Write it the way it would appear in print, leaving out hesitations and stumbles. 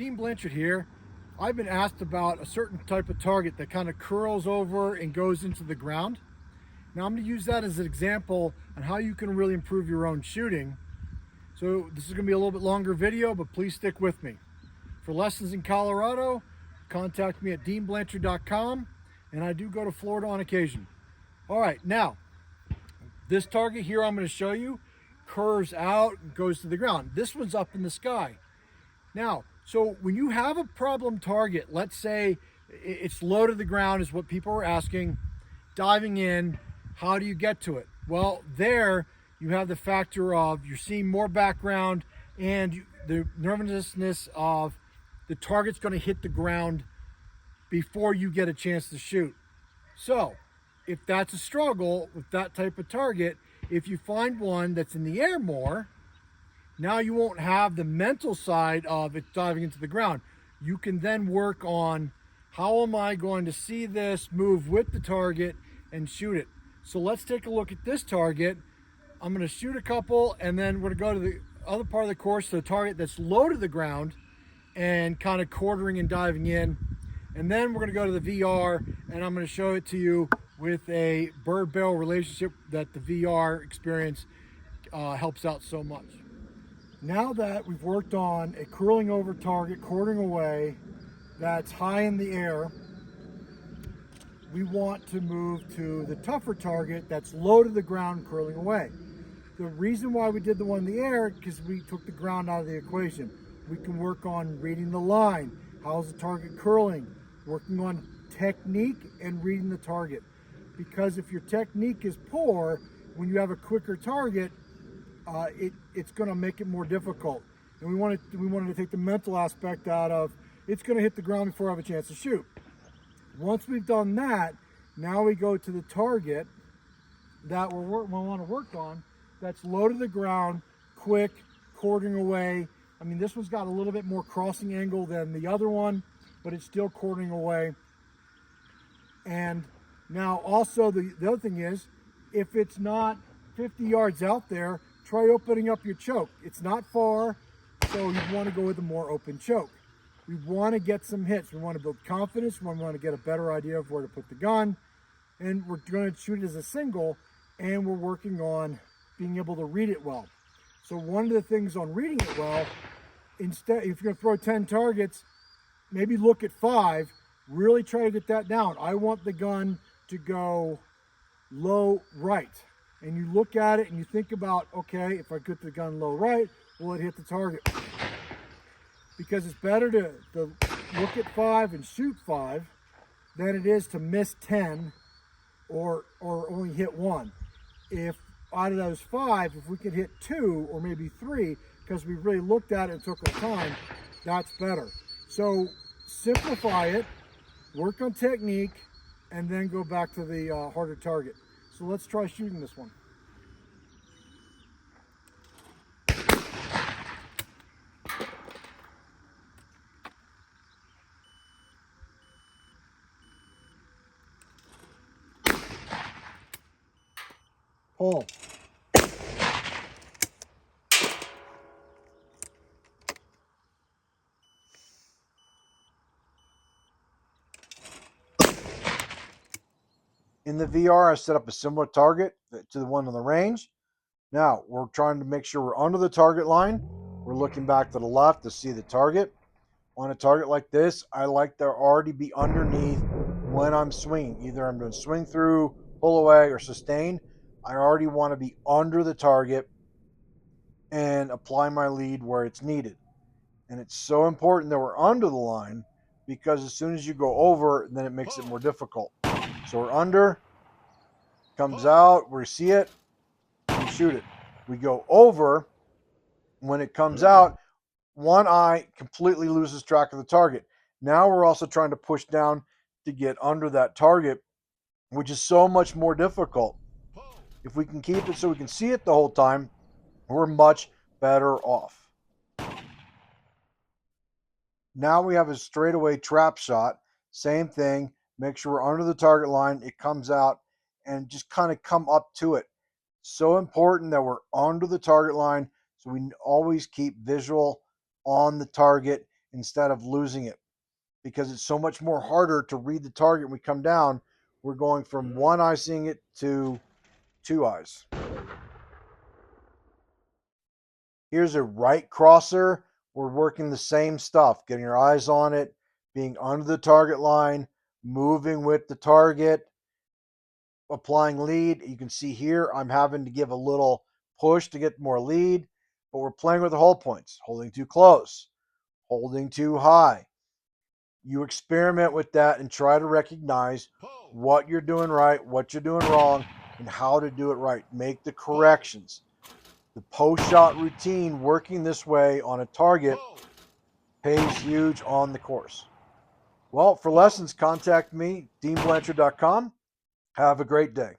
Dean Blanchard here. I've been asked about a certain type of target that kind of curls over and goes into the ground. Now I'm going to use that as an example on how you can really improve your own shooting. So this is going to be a little bit longer video, but please stick with me. For lessons in Colorado, contact me at deanblanchard.com, and I do go to Florida on occasion. All right, now this target here I'm going to show you curves out and goes to the ground. This one's up in the sky. Now, so when you have a problem target, let's say it's low to the ground is what people are asking, diving in, how do you get to it? Well, there you have the factor of you're seeing more background and the nervousness of the target's going to hit the ground before you get a chance to shoot. So if that's a struggle with that type of target, if you find one that's in the air more, now you won't have the mental side of it diving into the ground. You can then work on how am I going to see this, move with the target, and shoot it. So let's take a look at this target. I'm going to shoot a couple, and then we're going to go to the other part of the course, the target that's low to the ground and kind of quartering and diving in. And then we're going to go to the VR, and I'm going to show it to you with a bird-barrel relationship that the VR experience helps out so much. Now that we've worked on a curling over target, quartering away, that's high in the air, we want to move to the tougher target that's low to the ground, curling away. The reason why we did the one in the air, because we took the ground out of the equation. We can work on reading the line. How's the target curling? Working on technique and reading the target. Because if your technique is poor, when you have a quicker target, it's going to make it more difficult. And we wanted to take the mental aspect out of it's going to hit the ground before I have a chance to shoot. Once we've done that, now we go to the target that we want to work on that's low to the ground, quick, quartering away. I mean, this one's got a little bit more crossing angle than the other one, but it's still quartering away. And now also the other thing is, if it's not 50 yards out there, try opening up your choke. It's not far, so you want to go with a more open choke. We want to get some hits. We want to build confidence. We want to get a better idea of where to put the gun. And we're going to shoot it as a single, and we're working on being able to read it well. So one of the things on reading it well, instead, if you're going to throw 10 targets, maybe look at 5, really try to get that down. I want the gun to go low right. And you look at it and you think about, okay, if I get the gun low right, will it hit the target? Because it's better to look at 5 and shoot 5 than it is to miss 10 or only hit 1. If out of those 5, if we could hit 2 or maybe 3, because we really looked at it and took our time, that's better. So simplify it, work on technique, and then go back to the harder target. So let's try shooting this one. Pull. In the VR, I set up a similar target to the one on the range. Now, we're trying to make sure we're under the target line. We're looking back to the left to see the target. On a target like this, I like to already be underneath when I'm swinging. Either I'm doing swing through, pull away, or sustain. I already want to be under the target and apply my lead where it's needed. And it's so important that we're under the line because as soon as you go over, then it makes it more difficult. So we're under, comes out, we see it, we shoot it. We go over, when it comes out, one eye completely loses track of the target. Now we're also trying to push down to get under that target, which is so much more difficult. If we can keep it so we can see it the whole time, we're much better off. Now we have a straightaway trap shot. Same thing. Make sure we're under the target line. It comes out and just kind of come up to it. So important that we're under the target line so we always keep visual on the target instead of losing it, because it's so much more harder to read the target when we come down. We're going from one eye seeing it to two eyes. Here's a right crosser. We're working the same stuff, getting your eyes on it, being under the target line, moving with the target, applying lead. You can see here I'm having to give a little push to get more lead, but we're playing with the hold points, holding too close, holding too high. You experiment with that and try to recognize what you're doing right, what you're doing wrong, and how to do it right. Make the corrections. The post-shot routine working this way on a target pays huge on the course. Well, for lessons, contact me, deanblanchard.com. Have a great day.